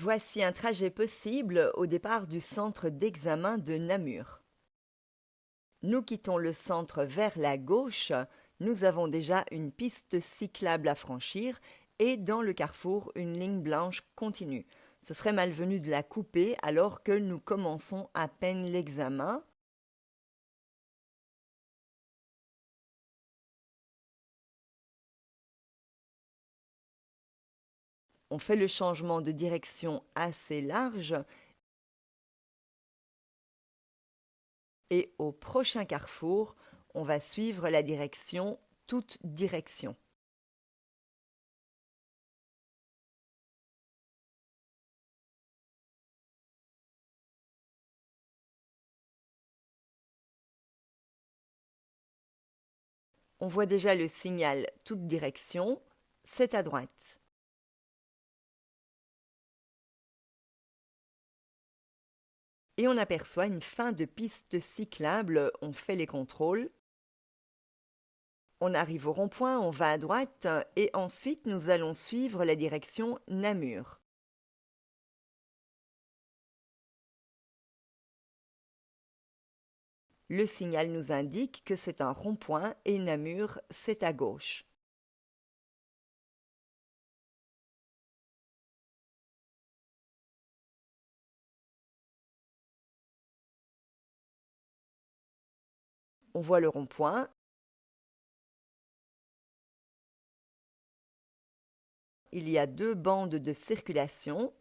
Voici un trajet possible au départ du centre d'examen de Namur. Nous quittons le centre vers la gauche, nous avons déjà une piste cyclable à franchir et dans le carrefour une ligne blanche continue. Ce serait malvenu de la couper alors que nous commençons à peine l'examen. On fait le changement de direction assez large et au prochain carrefour, on va suivre la direction toute direction. On voit déjà le signal toute direction, c'est à droite. Et on aperçoit une fin de piste cyclable, on fait les contrôles. On arrive au rond-point, on va à droite et ensuite nous allons suivre la direction Namur. Le signal nous indique que c'est un rond-point et Namur, c'est à gauche. On voit le rond-point. Il y a 2 bandes de circulation.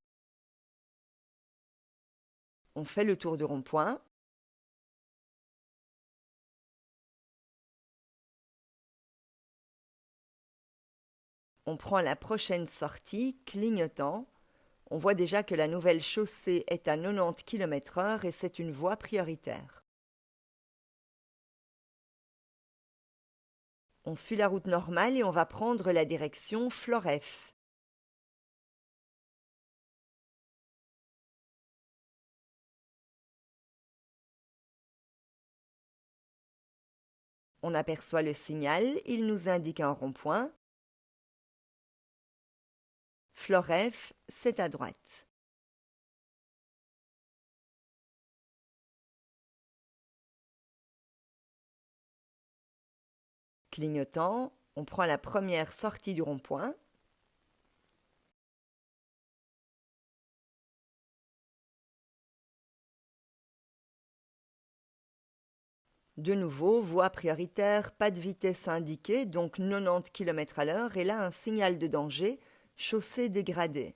On fait le tour du rond-point. On prend la prochaine sortie, clignotant. On voit déjà que la nouvelle chaussée est à 90 km/h et c'est une voie prioritaire. On suit la route normale et on va prendre la direction Floreffe. On aperçoit le signal, il nous indique un rond-point. Floreffe, c'est à droite. Clignotant, on prend la première sortie du rond-point. De nouveau, voie prioritaire, pas de vitesse indiquée, donc 90 km/h, et là un signal de danger, chaussée dégradée.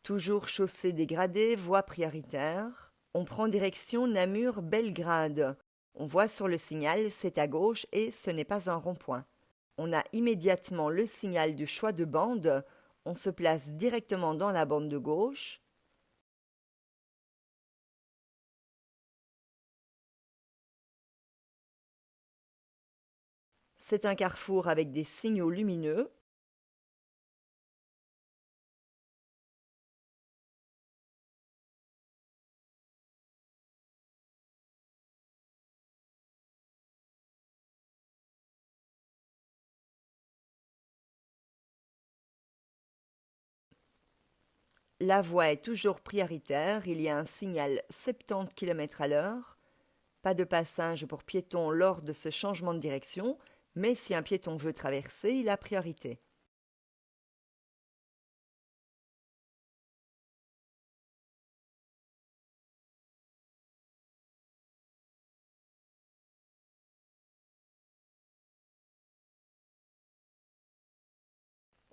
Toujours chaussée dégradée, voie prioritaire. On prend direction Namur-Belgrade. On voit sur le signal, c'est à gauche et ce n'est pas un rond-point. On a immédiatement le signal du choix de bande. On se place directement dans la bande de gauche. C'est un carrefour avec des signaux lumineux. La voie est toujours prioritaire, il y a un signal 70 km/h. Pas de passage pour piétons lors de ce changement de direction, mais si un piéton veut traverser, il a priorité.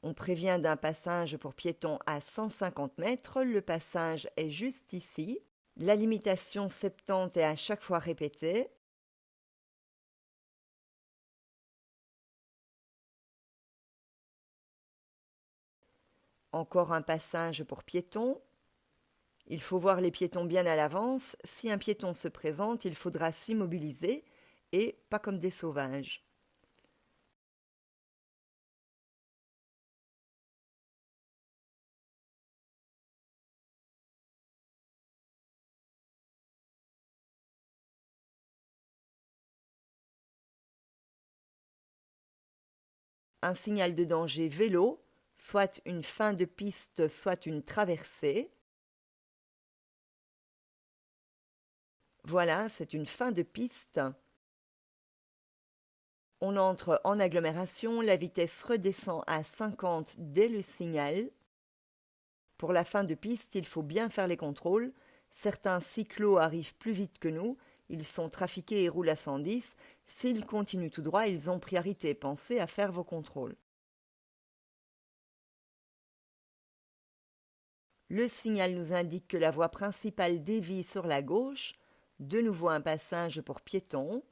On prévient d'un passage pour piétons à 150 mètres, le passage est juste ici. La limitation 70 est à chaque fois répétée. Encore un passage pour piétons. Il faut voir les piétons bien à l'avance. Si un piéton se présente, il faudra s'immobiliser et pas comme des sauvages. un signal de danger vélo, soit une fin de piste, soit une traversée. Voilà, c'est une fin de piste. On entre en agglomération, la vitesse redescend à 50 dès le signal. Pour la fin de piste, il faut bien faire les contrôles. Certains cyclos arrivent plus vite que nous, ils sont trafiqués et roulent à 110. S'ils continuent tout droit, ils ont priorité. Pensez à faire vos contrôles. Le signal nous indique que la voie principale dévie sur la gauche. De nouveau un passage pour piétons.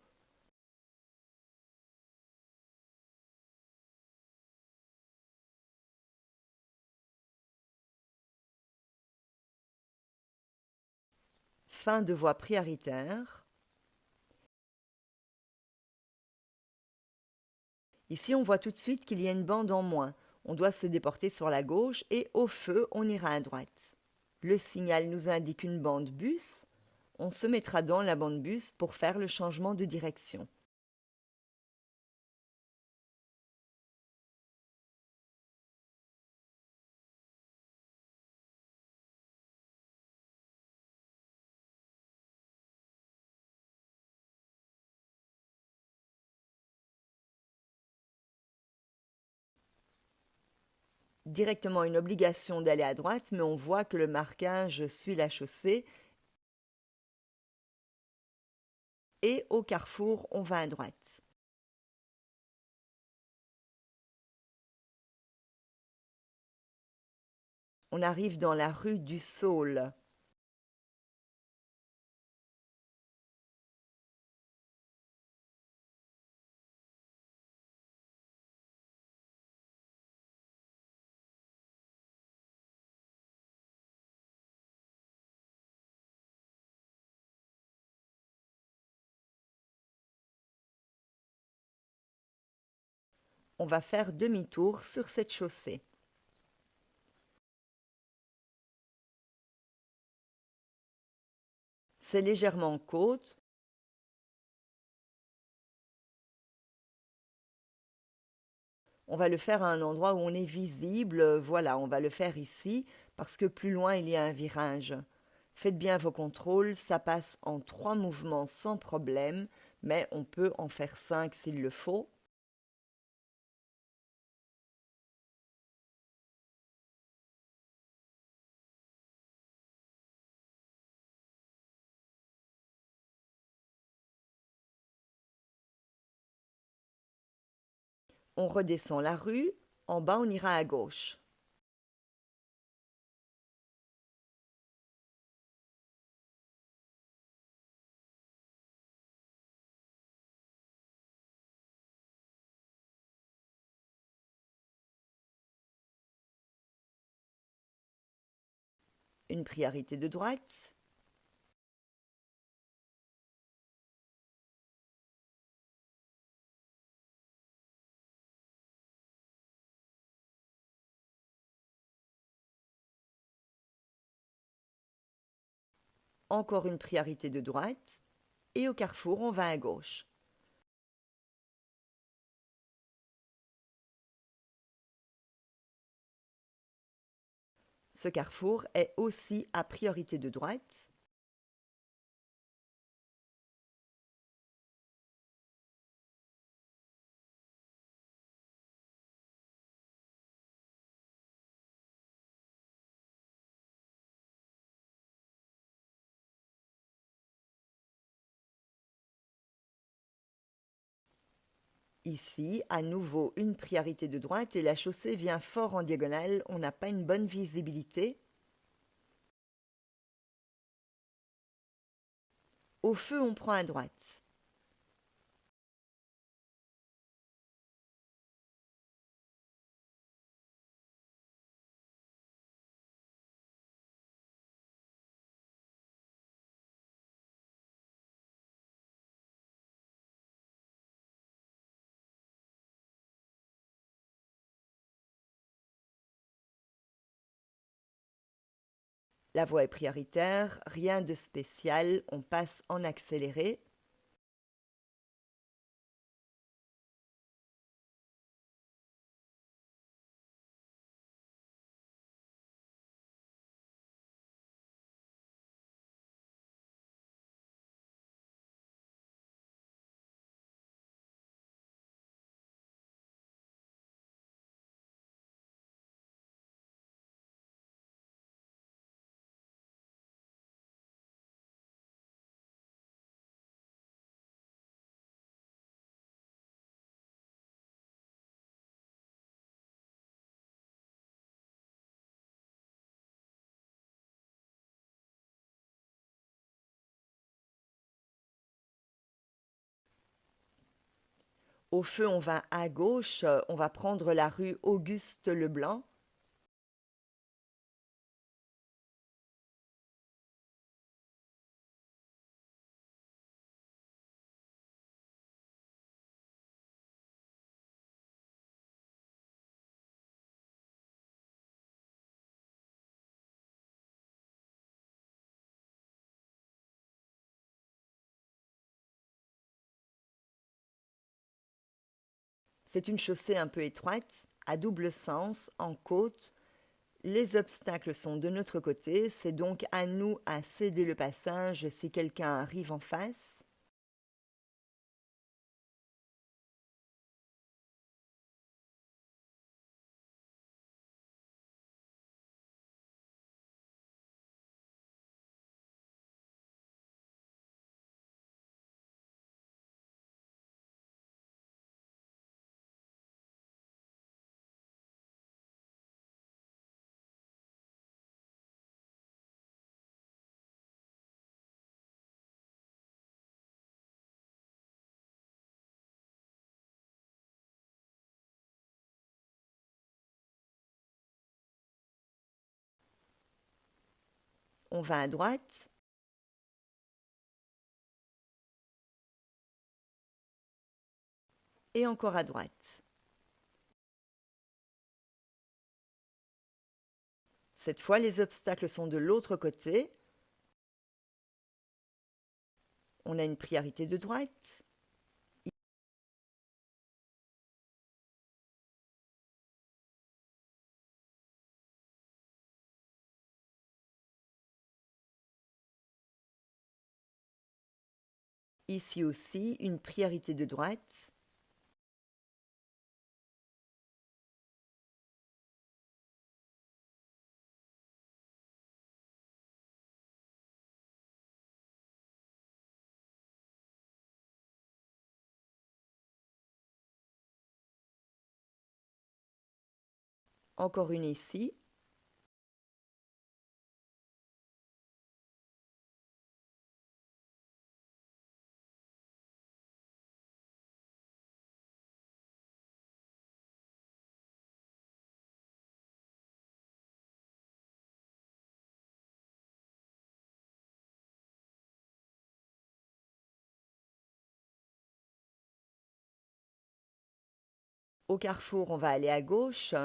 Fin de voie prioritaire. Ici, on voit tout de suite qu'il y a une bande en moins. On doit se déporter sur la gauche et au feu, on ira à droite. Le signal nous indique une bande bus. On se mettra dans la bande bus pour faire le changement de direction. Directement une obligation d'aller à droite, mais on voit que le marquage suit la chaussée. Et au carrefour, on va à droite. On arrive dans la rue du Saule. On va faire demi-tour sur cette chaussée. C'est légèrement côte. On va le faire à un endroit où on est visible. Voilà, on va le faire ici parce que plus loin il y a un virage. Faites bien vos contrôles, ça passe en 3 mouvements sans problème, mais on peut en faire 5 s'il le faut. On redescend la rue, en bas on ira à gauche. Une priorité de droite. Encore une priorité de droite. Et au carrefour, on va à gauche. Ce carrefour est aussi à priorité de droite. Ici, à nouveau, une priorité de droite et la chaussée vient fort en diagonale, on n'a pas une bonne visibilité. Au feu, on prend à droite. La voie est prioritaire, rien de spécial, on passe en accéléré. Au feu, on va à gauche, on va prendre la rue Auguste Leblanc. C'est une chaussée un peu étroite, à double sens, en côte. Les obstacles sont de notre côté, c'est donc à nous à céder le passage si quelqu'un arrive en face. On va à droite et encore à droite. Cette fois, les obstacles sont de l'autre côté. On a une priorité de droite. Ici aussi, une priorité de droite. Encore une ici. Au carrefour, on va aller à gauche.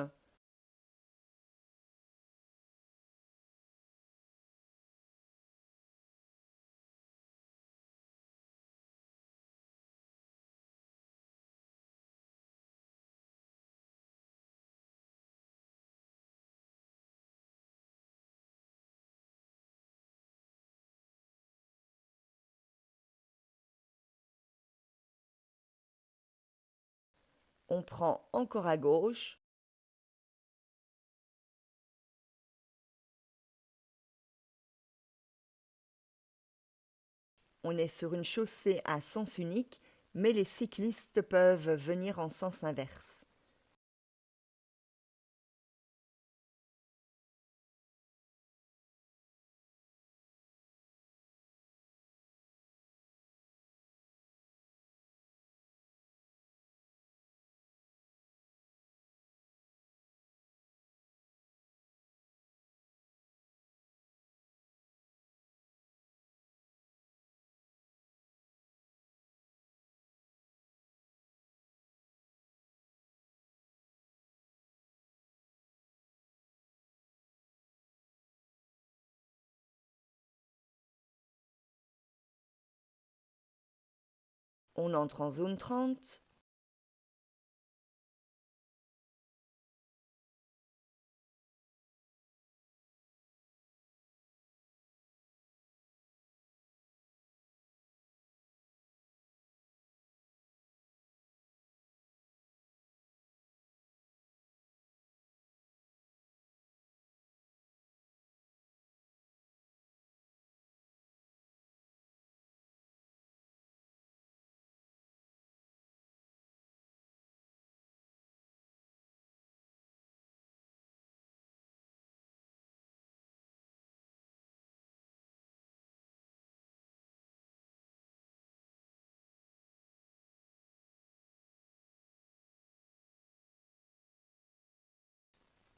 On prend encore à gauche. On est sur une chaussée à sens unique, mais les cyclistes peuvent venir en sens inverse. On entre en zone 30.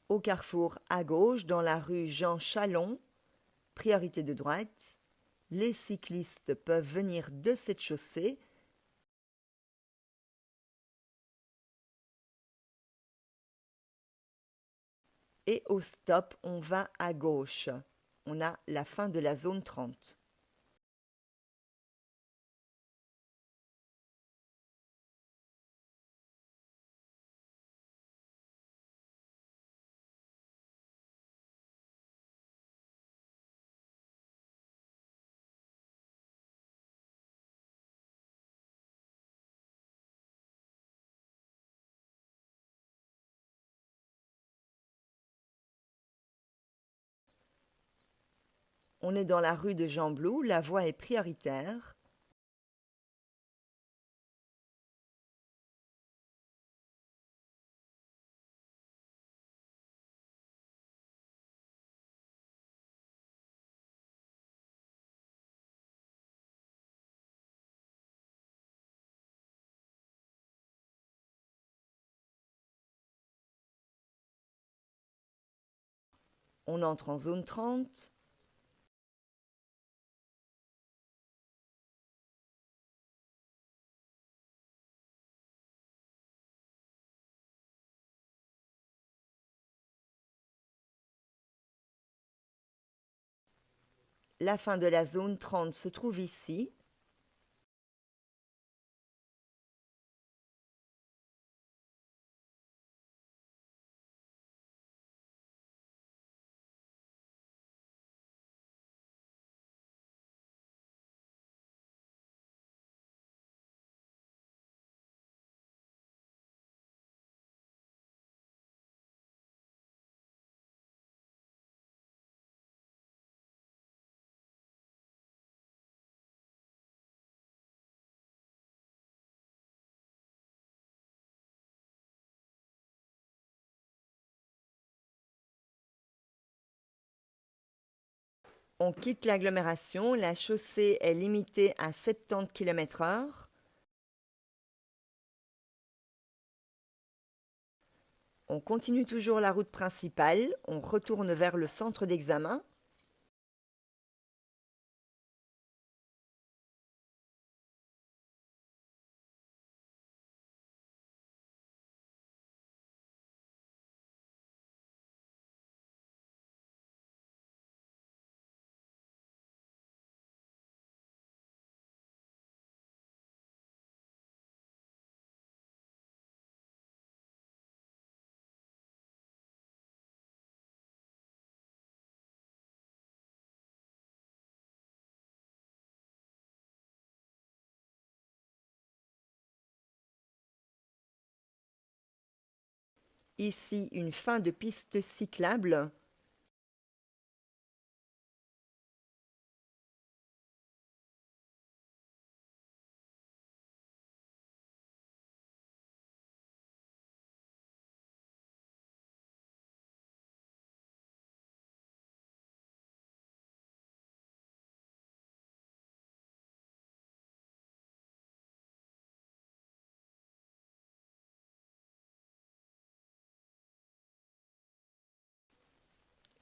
Au carrefour à gauche, dans la rue Jean Chalon, priorité de droite, les cyclistes peuvent venir de cette chaussée et au stop, on va à gauche. On a la fin de la zone 30. On est dans la rue de Jean Blou, la voie est prioritaire. On entre en zone 30. La fin de la zone 30 se trouve ici. On quitte l'agglomération, la chaussée est limitée à 70 km/h. On continue toujours la route principale, on retourne vers le centre d'examen. Ici, une fin de piste cyclable.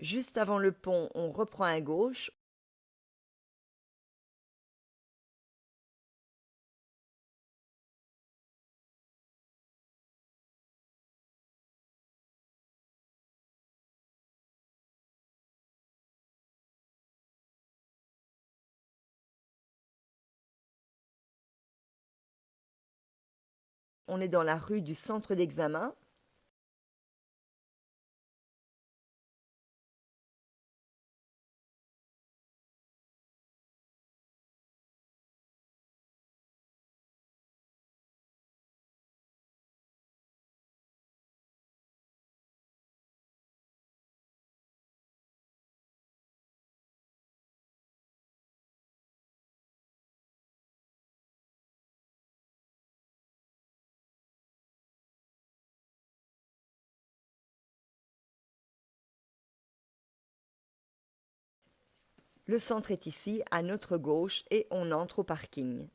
Juste avant le pont, on reprend à gauche. On est dans la rue du centre d'examen. Le centre est ici, à notre gauche, et on entre au parking.